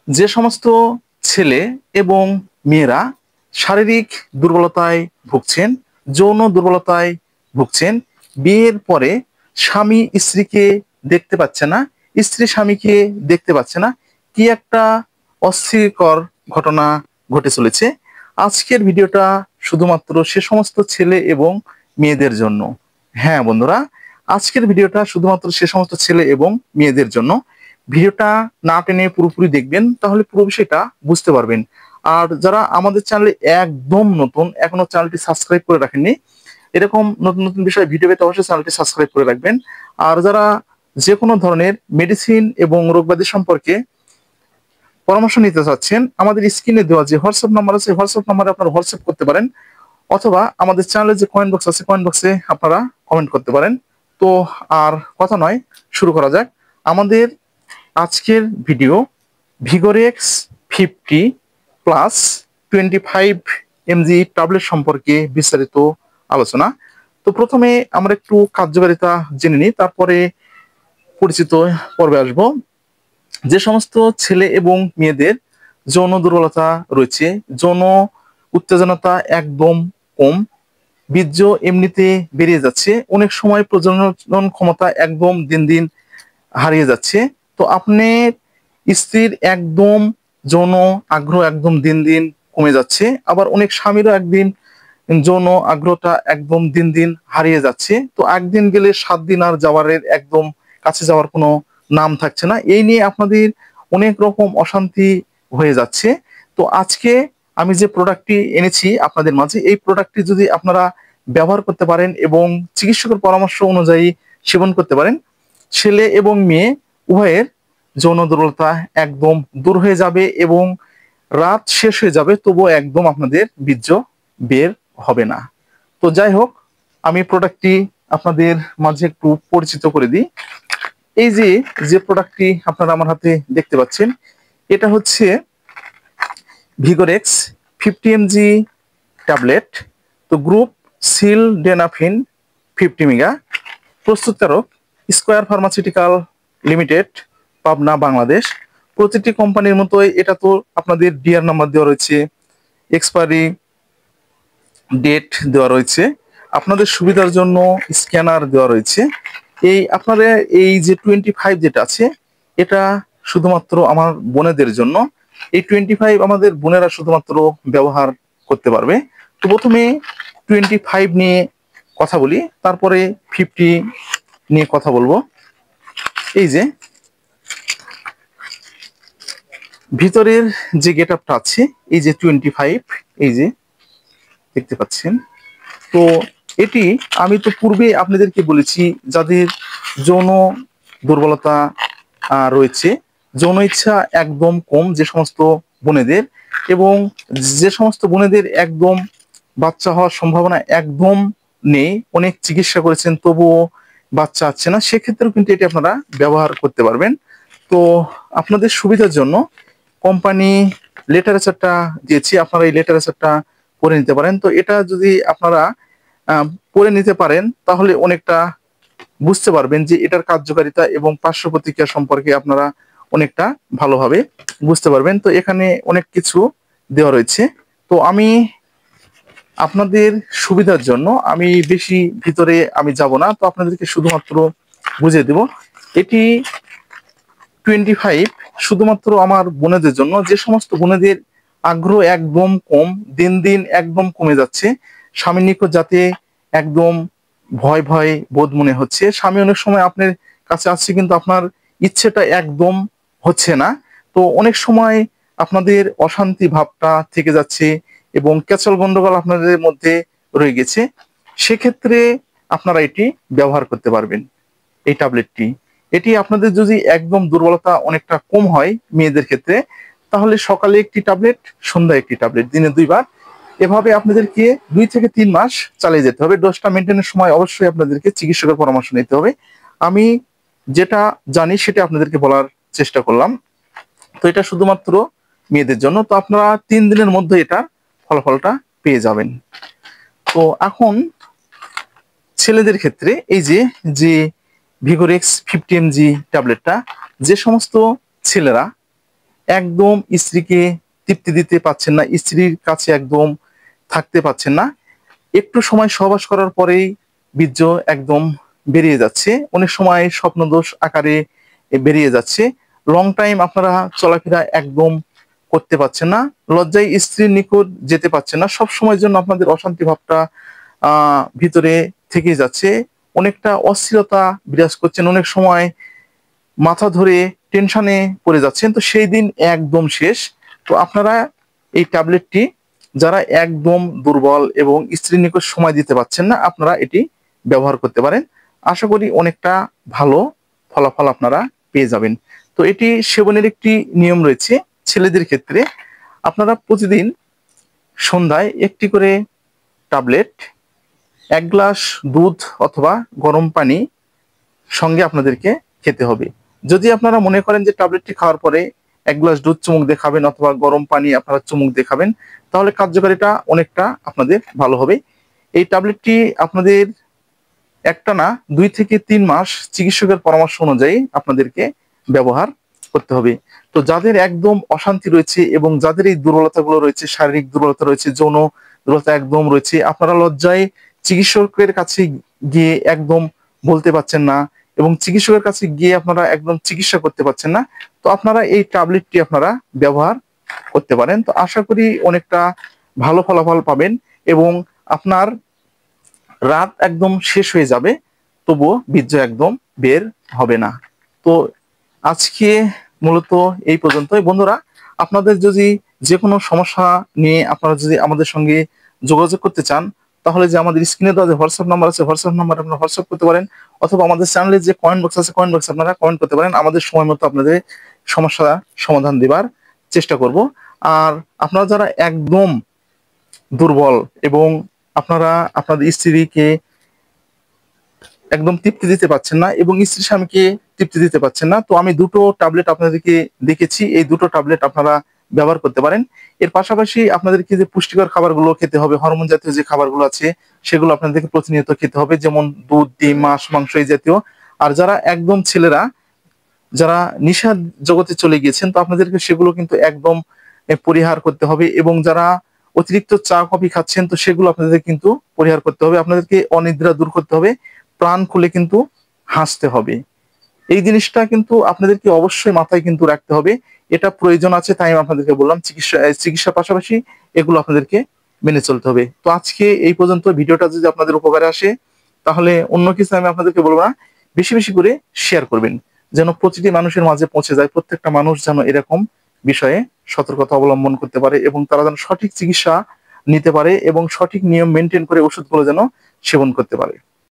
যে সমস্ত ছেলে এবং মেয়েরা শারীরিক দুর্বলতায় ভুগছেন, যৌন দুর্বলতায় ভুগছেন, বিয়ের পরে স্বামী স্ত্রীকে দেখতে পাচ্ছে না, স্ত্রী স্বামীকে দেখতে পাচ্ছে না, কি একটা অস্থিরকর ঘটনা ঘটে চলেছে। আজকের ভিডিওটা শুধুমাত্র সে সমস্ত ছেলে এবং মেয়েদের জন্য। হ্যাঁ বন্ধুরা, আজকের ভিডিওটা শুধুমাত্র সে সমস্ত ছেলে এবং মেয়েদের জন্য। ভিডিওটা না টেনে পুরোপুরি দেখবেন, তাহলে পুরো বিষয়টা বুঝতে পারবেন। আর যারা আমাদের চ্যানেলে একদম নতুন, এখনো চ্যানেলটি সাবস্ক্রাইব করে রাখেননি, এরকম নতুন নতুন বিষয়ে ভিডিও পেতে অবশ্যই চ্যানেলটি সাবস্ক্রাইব করে রাখবেন। আর যারা যে কোনো ধরনের মেডিসিন এবং রোগব্যাধি সম্পর্কে পরামর্শ নিতে চাচ্ছেন, আমাদের স্ক্রিনে দেওয়া যে হোয়াটসঅ্যাপ নাম্বার আছে, হোয়াটসঅ্যাপ নাম্বারে আপনারা হোয়াটসঅ্যাপ করতে পারেন, অথবা আমাদের চ্যানেলে যে কমেন্ট বক্স আছে, কমেন্ট বক্সে আপনারা কমেন্ট করতে পারেন। তো আর কথা নয়, শুরু করা যাক আমাদের আজকের video. Vigorex 50 plus 25 mg tablet সম্পর্কে বিস্তারিত আলোচনা। তো প্রথমে আমরা একটু কার্যকারিতা জেনে নিই, তারপরে পরিচিত পর্বে আসব। যে সমস্ত ছেলে এবং মেয়েদের যৌন দুর্বলতা রয়েছে, যৌন উত্তেজনতা একদম কম, বীর্য এমনিতে বেরিয়ে যাচ্ছে, অনেক সময় প্রজনন ক্ষমতা একদম দিন দিন হারিয়ে যাচ্ছে, তো আপনার স্ত্রীর একদম যৌন আগ্রহ একদম দিন দিন কমে যাচ্ছে, আবার অনেক স্বামীরও একদিন যৌন আগ্রহটা একদম দিন দিন হারিয়ে যাচ্ছে, তো একদিন গেলে 7 দিন আর যাওয়ারের একদম কাছে যাওয়ার কোনো নাম থাকছে না, এই নিয়ে আপনাদের অনেক রকম অশান্তি হয়ে যাচ্ছে। তো আজকে আমি যে প্রোডাক্টটি এনেছি আপনাদের মাঝে, এই প্রোডাক্টটি যদি আপনারা ব্যবহার করতে পারেন এবং চিকিৎসকের পরামর্শ অনুযায়ী সেবন করতে পারেন, ছেলে এবং মেয়ে উভয়ের যৌন দুর্বলতা একদম দূর হয়ে যাবে এবং রাত শেষ হয়ে যাবে, তবুও একদম আপনাদের বীর্য বের হবে না। তো যাই হোক, আমি প্রোডাক্টটি আপনাদের মাঝে একটু পরিচিত করে দিই। এই যে যে প্রোডাক্টটি আপনারা আমার হাতে দেখতে পাচ্ছেন, এটা হচ্ছে ভিগোরেক্স 50 mg ট্যাবলেট। তো গ্রুপ সিলডেনাফিন 50 মেগা, প্রস্তুতকারক square pharmaceutical limited, Pabna, Bangladesh. প্রতিটি কোম্পানির মতোই এটা তো আপনাদের ডিআর নাম্বার দেওয়া রয়েছে, এক্সপায়ারি ডেট দেওয়া রয়েছে, আপনাদের সুবিধার জন্য স্ক্যানার দেওয়া রয়েছে। এই আপনারা এই যে 25 যেটা আছে, এটা শুধুমাত্র আমার বোনেদের জন্য। এই 25 আমাদের বোনেরা শুধুমাত্র ব্যবহার করতে পারবে। তো প্রথমে 25 নিয়ে কথা বলি, তারপরে 50 নিয়ে কথা বলবো। এই যে ভিতরের যে গেট আপটা আছে, এই যে 25, এই যে দেখতে পাচ্ছেন। তো এটি আমি তো পূর্বে আপনাদেরকে বলেছি, যাদের যৌন দুর্বলতা রয়েছে, যৌন ইচ্ছা একদম কম, যে সমস্ত বোনেদের, এবং যে সমস্ত বোনেদের একদম বাচ্চা হওয়ার সম্ভাবনা একদম নেই, অনেক চিকিৎসা করেছেন তবুও বাচ্চা আসছে না, সেক্ষেত্রেও কিন্তু এটি আপনারা ব্যবহার করতে পারবেন। তো আপনাদের সুবিধার জন্য কোম্পানি লিটারেচারটা দিয়েছি, আপনারা এই লিটারেচারটা পড়ে নিতে পারেন। তো এটা যদি আপনারা পড়ে নিতে পারেন, তাহলে অনেকটা বুঝতে পারবেন যে এটার কার্যকারিতা এবং পার্শ্ব প্রতিক্রিয়া সম্পর্কে আপনারা অনেকটা ভালোভাবে বুঝতে পারবেন। তো এখানে অনেক কিছু দেওয়া রয়েছে। তো আমি আপনাদের সুবিধার জন্য আমি বেশি ভিতরে আমি যাব না, তো আপনাদেরকে শুধুমাত্র বুঝিয়ে দেব। এটি 25 শুধুমাত্র আমার বোনেদের জন্য, যে সমস্ত বোনেদের আগ্রহ একদম কম, দিন দিন একদম কমে যাচ্ছে, স্বামীর নিকট যাতে একদম ভয় ভয় বোধ মনে হচ্ছে, স্বামী অনেক সময় আপনার কাছে আসছে কিন্তু আপনার ইচ্ছেটা একদম হচ্ছে না, তো অনেক সময় আপনাদের অশান্তি ভাবটা থেকে যাচ্ছে এবং ক্যাচল গন্ডগোল আপনাদের মধ্যে রয়ে গেছে, সেক্ষেত্রে আপনারা এটি ব্যবহার করতে পারবেন। এই ট্যাবলেটটি, এটি আপনাদের যদি একদম দুর্বলতা অনেকটা কম হয় মেয়েদের ক্ষেত্রে, তাহলে সকালে একটি ট্যাবলেট, সন্ধ্যায় একটি ট্যাবলেট, দিনে 2 বার, এভাবে আপনাদেরকে 2 থেকে 3 মাস চালিয়ে যেতে হবে। ডোজটা মেনটেনের সময় অবশ্যই আপনাদেরকে চিকিৎসকের পরামর্শ নিতে হবে। আমি যেটা জানি সেটা আপনাদেরকে বলার চেষ্টা করলাম। তো এটা শুধুমাত্র মেয়েদের জন্য, তো আপনারা 3 দিনের মধ্যে এটা ফলাফলটা পেয়ে যাবেন। তো এখন ছেলেদের ক্ষেত্রে এই যে ভিগোরেক্স 50 mg ট্যাবলেটটা, যে সমস্ত ছেলেরা একদম স্ত্রীকে তৃপ্তি দিতে পারছেন না, স্ত্রীর কাছে একদম থাকতে পারছেন না, একটু সময় সহবাস করার পরেই বীর্য একদম বেরিয়ে যাচ্ছে, অনেক সময় স্বপ্নদোষ আকারে বেরিয়ে যাচ্ছে, লং টাইম আপনারা চলাফেরা একদম করতে পারছেন না, লজ্জায় স্ত্রীর নিকট যেতে পারছেন না, সব সময়ের জন্য আপনাদের অশান্তি ভাবটা ভিতরে থেকে যাচ্ছে, অনেকটা অস্থিরতা বিরাজ করছেন, অনেক সময় মাথা ধরে টেনশনে পড়ে যাচ্ছেন, তো সেই দিন একদম শেষ। তো আপনারা এই ট্যাবলেটটি যারা একদম দুর্বল এবং স্ত্রীর নিকট সময় দিতে পারছেন না, আপনারা এটি ব্যবহার করতে পারেন, আশা করি অনেকটা ভালো ফলাফল আপনারা পেয়ে যাবেন। তো এটি সেবনের একটি নিয়ম রয়েছে ছেলেদের ক্ষেত্রে, আপনারা প্রতিদিন সন্ধ্যায় একটি করে ট্যাবলেট 1 গ্লাস দুধ অথবা গরম পানি সঙ্গে আপনাদেরকে খেতে হবে। যদি আপনারা মনে করেন যে ট্যাবলেটটি খাওয়ার পরে 1 গ্লাস দুধ চুমুক দিয়ে খাবেন অথবা গরম পানি আপনারা চুমুক দিয়ে খাবেন, তাহলে কার্যকারিতা অনেকটা আপনাদের ভালো হবে। এই ট্যাবলেটটি আপনাদের একটানা 2 থেকে 3 মাস চিকিৎসকের পরামর্শ অনুযায়ী আপনাদেরকে ব্যবহার করতে হবে। তো যাদের একদম অশান্তি রয়েছে এবং যাদের এই দুর্বলতাগুলো রয়েছে, শারীরিক দুর্বলতা রয়েছে, যৌন দুর্বলতা একদম রয়েছে, আপনারা লজ্জায় চিকিৎসকের কাছে গিয়ে একদম বলতে পারছেন না এবং চিকিৎসকের কাছে গিয়ে আপনারা একদম চিকিৎসা করতে পারছেন না, তো আপনারা এই ট্যাবলেটটি আপনারা ব্যবহার করতে পারেন। তো আশা করি অনেকটা ভালো ফলাফল পাবেন এবং আপনার রাত একদম শেষ হয়ে যাবে, তবুও বীর্য একদম বের হবে না। তো আজকে মূলত এই পর্যন্তই বন্ধুরা। আপনাদের যদি যে কোনো সমস্যা নিয়ে আপনারা যদি আমাদের সঙ্গে যোগাযোগ করতে চান, তাহলে যে আমাদের স্ক্রিনে দেওয়া যে হোয়াটসঅ্যাপ নাম্বার আছে, হোয়াটসঅ্যাপ নাম্বার আপনারা হোয়াটসঅ্যাপ করতে পারেন, অথবা আমাদের চ্যানেলে যে কমেন্ট বক্স আছে, কমেন্ট বক্সে আপনারা কমেন্ট করতে পারেন, আমাদের সময় মতো আপনাদের সমস্যা সমাধান দেবার চেষ্টা করব। আর আপনারা যারা একদম দুর্বল এবং আপনারা আপনাদের স্ত্রীকে একদম তৃপ্তি দিতে পারছেন না এবং স্ত্রী স্বামীকে তৃপ্তি দিতে পারছেন না, তো আমি দুটো ট্যাবলেট আপনাদেরকে দেখেছি, এই দুটো ট্যাবলেট আপনারা ব্যবহার করতে পারেন। এর পাশাপাশি আপনাদেরকে যে পুষ্টিকর খাবারগুলো খেতে হবে, হরমোন জাতীয় যে খাবারগুলো আছে সেগুলো আপনাদেরকে প্রতিনিয়ত খেতে হবে, যেমন দুধ, ডিম, মাছ, মাংস এই জাতীয়। আর যারা একদম ছেলেরা যারা নিশার জগতে চলে গিয়েছেন, তো আপনাদেরকে সেগুলো কিন্তু একদম পরিহার করতে হবে, এবং যারা অতিরিক্ত চা কফি খাচ্ছেন, তো সেগুলো আপনাদের কিন্তু পরিহার করতে হবে, আপনাদেরকে অনিদ্রা দূর করতে হবে, প্রাণ খুলে কিন্তু হাসতে হবে। এই জিনিসটা কিন্তু আপনাদেরকে অবশ্যই মাথায় কিন্তু রাখতে হবে, এটা প্রয়োজন আছে, তাই আমি আপনাদেরকে বললাম চিকিৎসার পাশাপাশি এগুলো আপনাদেরকে মেনে চলতে হবে। তো আজকে এই পর্যন্ত। ভিডিওটা যদি আপনাদের উপকারে আসে, তাহলে অন্য কিছু আমি আপনাদেরকে বলবো না, বেশি বেশি করে শেয়ার করবেন, যেন প্রতিটি মানুষের মাঝে পৌঁছে যায়, প্রত্যেকটা মানুষ যেন এরকম বিষয়ে সতর্কতা অবলম্বন করতে পারে এবং তারা যেন সঠিক চিকিৎসা নিতে পারে এবং সঠিক নিয়ম মেনটেন করে ওষুধগুলো যেন সেবন করতে পারে।